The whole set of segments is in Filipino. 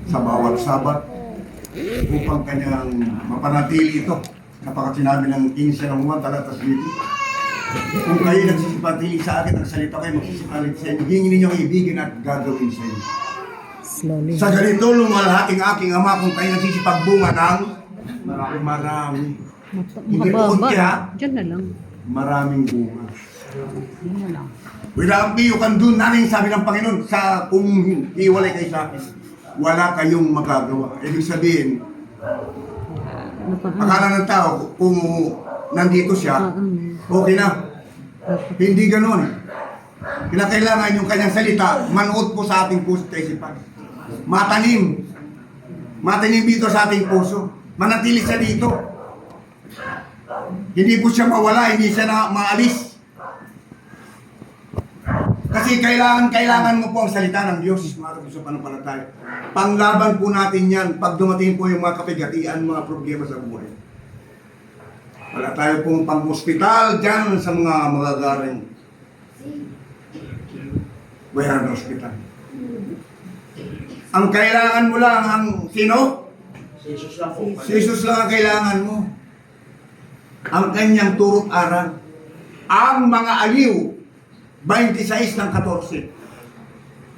sa bawat sabat upang kanyang mapanatili ito. Kapag sinabi ng 15 ng Juan, talata 7, kung kayo nagsisipatili sa akin, ang salita kayo magsisipalit sa inyo, hingin ninyo ang ibigin at gagawin sa inyo. Slowly. Sa ganito, lumalhating aking Ama kung kayo nagsisipagbunga ng marami. Hindi po kunti ha, Diyan na lang. maraming bunga. Diyan na lang. Without me, you can do nothing, sabi ng Panginoon, sa kung iwalay kayo sa akin, wala kayong magagawa. Ibig sabihin, akala ng tao, kung nandito siya, okay na. Hindi ganon. Kinakailangan yung kanyang salita, manood po sa ating puso at isipan. Matanim. Matanim dito sa ating puso. Manatili siya dito. Hindi po siya mawala, hindi siya na maalis. Kasi kailangan mo po ang salita ng Diyos, mga kapatid sa pananampalataya. Panglaban po natin yan pag dumating po yung mga kapigatian, mga problema sa buhay. Wala tayo pong pang-hospital dyan sa mga magagaling bayan ng hospital. Ang kailangan mo lang ang sino? Si Jesus lang po. Si Jesus lang ang kailangan mo. Ang kanyang turot aral. Ang mga aliw, 26 ng 14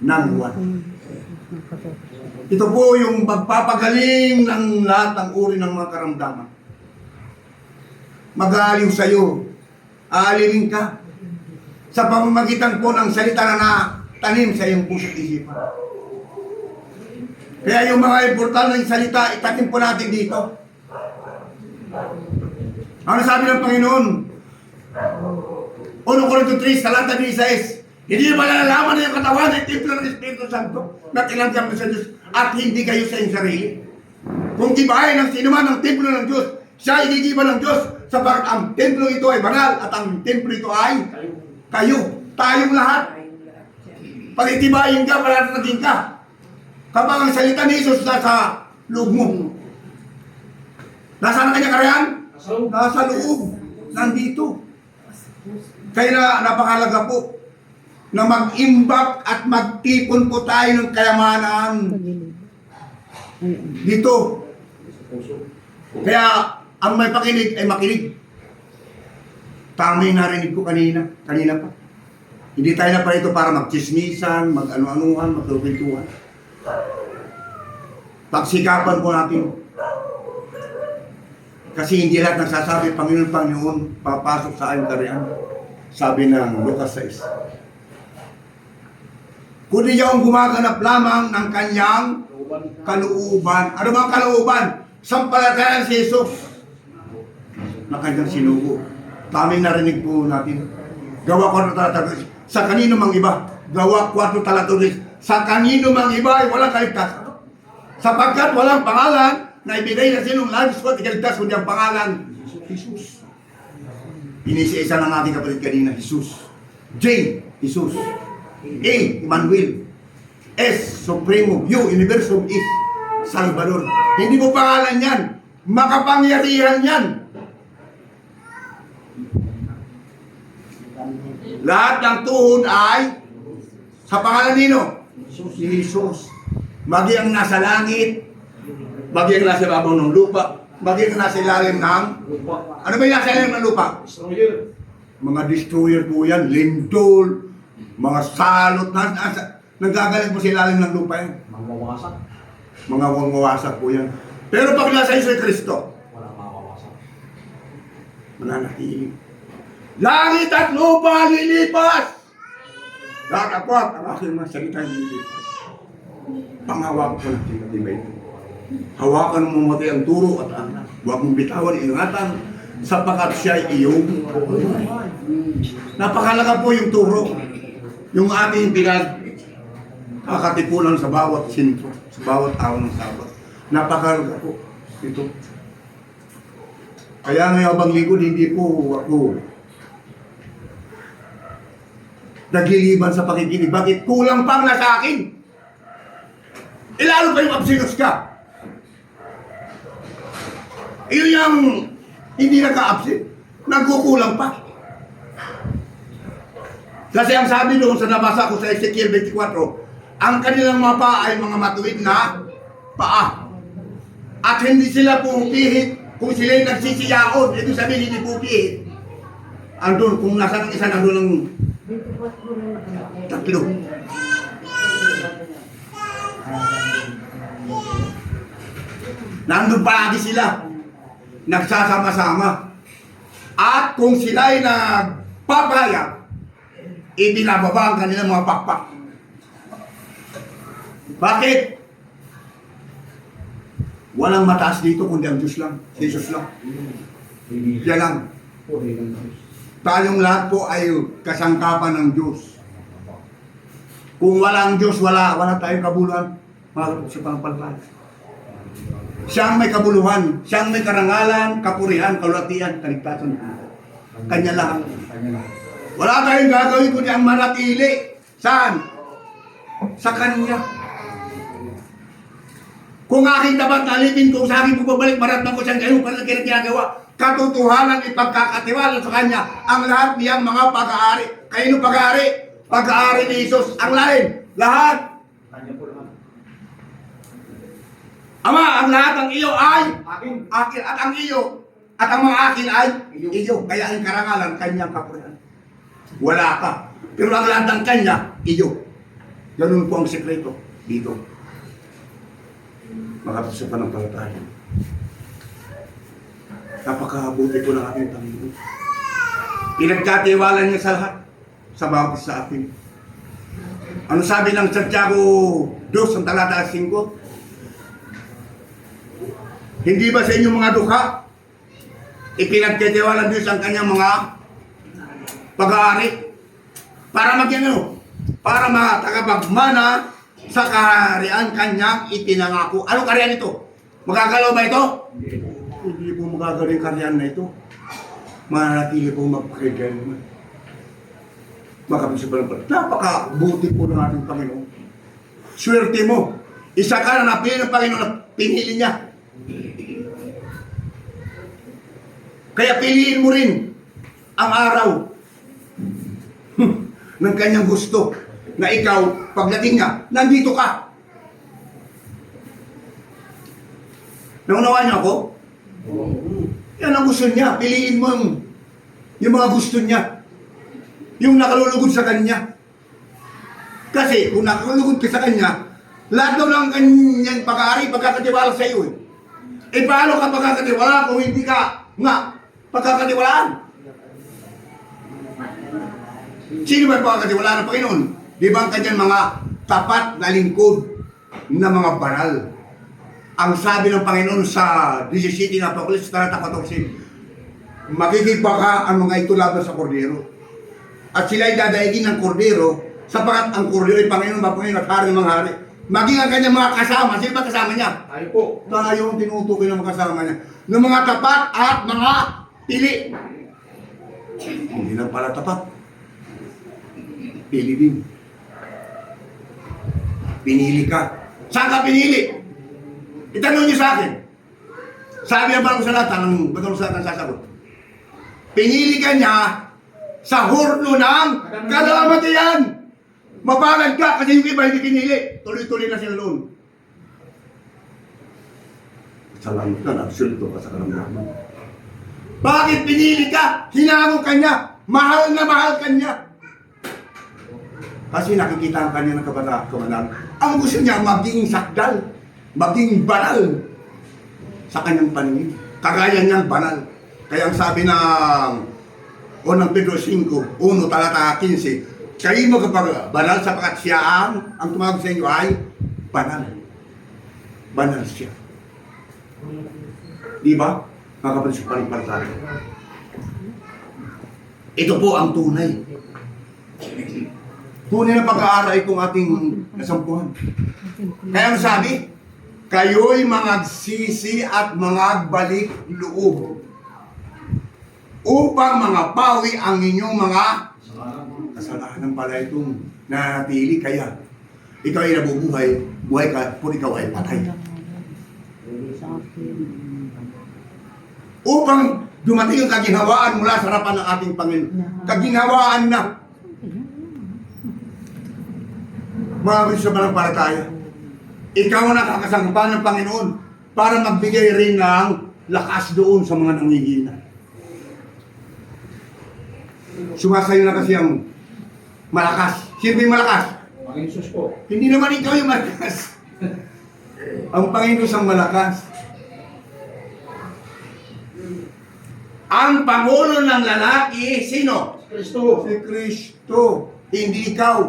ng Juan. Ito po yung magpapagaling ng lahat ng uri ng mga karamdaman. Mag-aaliw sa'yo. Aalilin ka. Sa pamamagitan po ng salita na natanim sa iyong puso't isipan. Kaya yung mga importanteng salita, itanim po natin dito. Ano sabi ng Panginoon? 1 Corinto 3, talata 16. Hindi ba nalalaman na yung katawan ay templo ng Espiritu Santo na tinanggap mo sa Diyos at hindi kayo sa inyong sarili? Kung gibahin ng sinuman ng templo ng Diyos, siya inigiba ng Diyos sapagat ang templo ito ay banal at ang templo ito ay kayo. Tayong lahat. Pag itibayin ka, palatatagin ka. Kapag ang salita ni Jesus nasa loob mo. Nasaan ang kanyang karayan? Nasa loob. Nandito. Kaya napakalaga po na mag-imbak at magtipon po tayo ng kayamanan dito. Kaya ang may pakinig ay makinig. Tama yung narinig ko kanina pa. Hindi tayo na pa ito para magchismisan, mag-ano-anuhan, magkwentuhan. Pagsikapan po natin. Kasi hindi lahat nagsasabi, Panginoon, papasok sa aking kariyan. Sabi ng Lucas 6. Kundi yung gumaganap lamang ng kanyang kalooban. Ano bang kalooban? Sampalatayan si Jesus na kanyang sinugo. Taming narinig po natin. Gawa 4:3. Sa kanino mang iba. Gawa 4:3. Sa kanino mang iba ay walang kaligtasan. Sapagkat walang pangalan na ibigay na sinong labis ko at ikaligtas kundi ang pangalan Jesus. Inisa-isa ng ating kapatid kanina, Jesus. J, Jesus. A, Emmanuel. S, Supremo. U, Universum is Salvador. Hindi mo pangalan yan. Makapangyarihan yan. Lahat ng tuhod ay sa pangalan nino? Si Jesus. Magi ang nasa langit, magi ang nasa babaw ng lupa, magi ang nasa ilalim ng... Ano ba yung nasa ilalim ng lupa? Destroyer. Mga destroyer po yan, lindol, mga salot, nagagalit po sa ilalim ng lupa yan. Magwawasak. Mga wawasak po yan. Pero pag nasa Iso Kristo, Walang mawawasak. mananatili. Langit at lupa lilipas! Lahat ako at ang aking mga salita lilipas. Panghawakan ko ng tinatibay ito. Hawakan mo mati ang turo at anak. Huwag mong bitawan, ingatan, sapagat siya ay iyong buhay. Napakalaga po yung turo. Yung ating kakatipunan sa bawat sintro, sa bawat araw ng Sabat. Napakalaga po ito. Kaya ngayon abang lingkod, hindi po ako nagliliban sa pakikinig. Bakit? Kulang pang nasa akin. Lalo pa yung absinos ka. Iyon yung hindi naka-absent. Nagkukulang pa. Kasi ang sabi doon sa nabasa ko sa Ezekiel 24, ang kanilang mga paa ay mga matuwid na paa. At hindi sila pumipihit. Kung sila'y nagsisiyaon, ito sabihin hindi pumipihit. Andun, kung nasa ng isa, nandun ng tatlo. Nandun palagi sila. Nagsasama-sama. At kung sila'y nagpapayag, ibinababa ang kanilang mga pakpak. Bakit? Walang mataas dito kundi ang Diyos lang. Jesus lang. Yan lang. Tayong lahat po ay kasangkapan ng Diyos. Kung walang Diyos, wala tayong kabuluhan. Mga sa pangpalpal. Siyang may kabuluhan, siyang may karangalan, kapurihan, kalulatian, kaligtasan. Kanya lang. Wala tayong gagawin kundi ang manatili. Saan? Sa Kanya. Kung aking dapat alipin, kung sa aking pupabalik, maratnan ko siyang kayo, para na ginagawa. Katotohanan, ipagkakatiwala sa Kanya ang lahat niyang mga pag-aari. Kayo pag-aari? Pag-aari ni Jesus. Ang lain, lahat. Ama, ang lahat ng iyo ay akin, at ang iyo, at ang mga akin ay iyo. Kaya ang karangalan, Kanyang kapurihan. Wala ka. Pero ang lahat ng Kanya, iyo. Ganun po ang sekreto dito. Makapasa pa ng palataya. Napakabuti ko ng aking Panginoon. Pinagkatiwala niya sa lahat, sa bawat sa atin. Ano sabi ng Santiago 2, ang talata 5? Hindi ba sa inyong mga dukha, ipinagtitiwala Diyos ang kanyang mga pag-aari para maging ano? Para makakapagmana sa kaharian kanyang itinangako. Anong kaharian ito? Magagalaw ba ito? Hindi po magagalaw yung kaharian na ito. Manatili po magpakigay naman. Makapisip lang. Napakabuti po ng ating Panginoon. Swerte mo. Isa ka na napili ng Panginoon na pinili niya. Kaya piliin mo rin ang araw ng kanyang gusto na ikaw, pagdating niya, nandito ka. Naunawaan niyo ako? Yan ang gusto niya. Piliin mo yung mga gusto niya. Yung nakalulugod sa kanya. Kasi kung nakalulugod ka sa kanya, lahat daw ng kanyang pag-aari, pagkakatiwala sa iyo. Eh paano ka pagkakatiwala kung hindi ka nga pagkakatiwalaan? Sino ba pagkakatiwalaan ng Panginoon? Di ba ang kanyang mga tapat na lingkod na mga banal? Ang sabi ng Panginoon sa 17 na Apocalypse, talata 14, magigibaka ang mga ito laban sa kordero. At sila'y dadaigin ng kordero, sapagat ang kordero ay Panginoon, Panginoon at hari ng mga hari. Maging ang kanyang mga kasama. Sino ba kasama niya? Tayo po. Tayo ang tinutukoy ng mga kasama niya. Ng mga tapat at mga pili. Hindi lang pala tapat. Pili din. Pinili ka. Saan ka pinili? Itanong niyo sa akin. Sabi ang bagong salata, ng bagong salata sasagot. Pinili ka niya sa hurno ng kalamatian. Mapalad ka kasi yung iba hindi pinili. Tuloy-tuloy na sila noon. Salamat ka, nagsulto ka sa kalamdaman. Bakit pinili ka? Hinango ka niya. Mahal na mahal ka niya. Kasi nakikita ang kanya ng kabanalan. Ang gusto niya maging sakdal, maging banal sa kanyang paningin. Kagaya niyang banal. Kaya ang sabi ng unang Pedro 5, 1 talata 15, kayo mo kapag banal sapagat siya ang tumawag sa inyo ay banal. Banal siya. Di ba? Mga kapatid sa palipartado. Ito po ang tunay. Tunay na pag-aaral itong ating kasampuhan. Kaya ang sabi, kayo'y mangagsisi at mangagbalik loob upang mga pawi ang inyong mga kasalanan pala itong nanatili. Kaya ikaw ay nabubuhay, buhay ka, kung ikaw ay patay. Upang dumating ang kaginhawaan mula sa harapan ng ating Panginoon. Kaginhawaan na. Mga Kristo sa mananampalataya. ikaw ang nakakasangpa ng Panginoon para magbigay rin ng lakas doon sa mga nangihina. Sumasayo na kasi ang malakas. Sino ba yung malakas? Panginoon Jesus po. Hindi naman ikaw yung malakas. Ang Panginoon ang malakas. Ang Pangulo ng lalaki, sino? Kristo. Si Kristo. Hindi ikaw.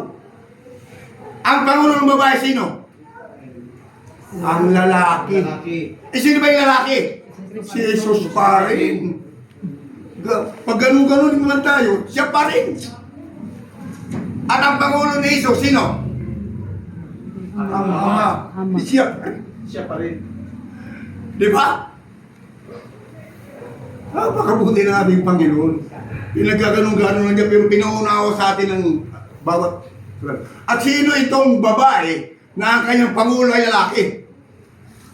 Ang Pangulo ng babae, sino? Ang lalaki. Lalaki. Eh, sino ba yung lalaki? Si Jesus pa rin. Pag ganun-ganun naman tayo, siya pa rin. At ang Pangulo ni Jesus, sino? Ang Ama. Ama. Siya pa rin. Siya pa rin. Di ba? Napakabuti ng ating Panginoon. Pinagkaganong-ganon lang niya, pero pinaunawa sa atin ng bawat... At sino itong babae na ang kanyang Pangulo ay lalaki?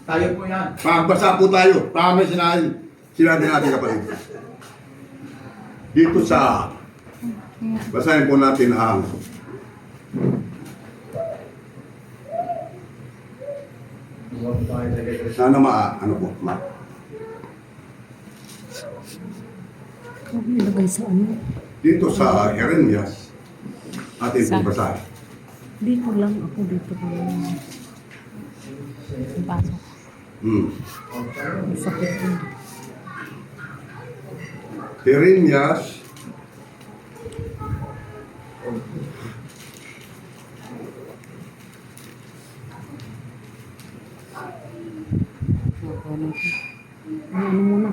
Tayo po yan. Magbasa po tayo. Tama sinabi natin kapatid. Dito sa... Basahin po natin ang... Sana ano po, Huwag nilagay sa ano. dito sa Jeremias, atin Sa- pong basahin. Dito lang ako, dito lang. Pasok. Sakit ko. Jeremias, Ano muna?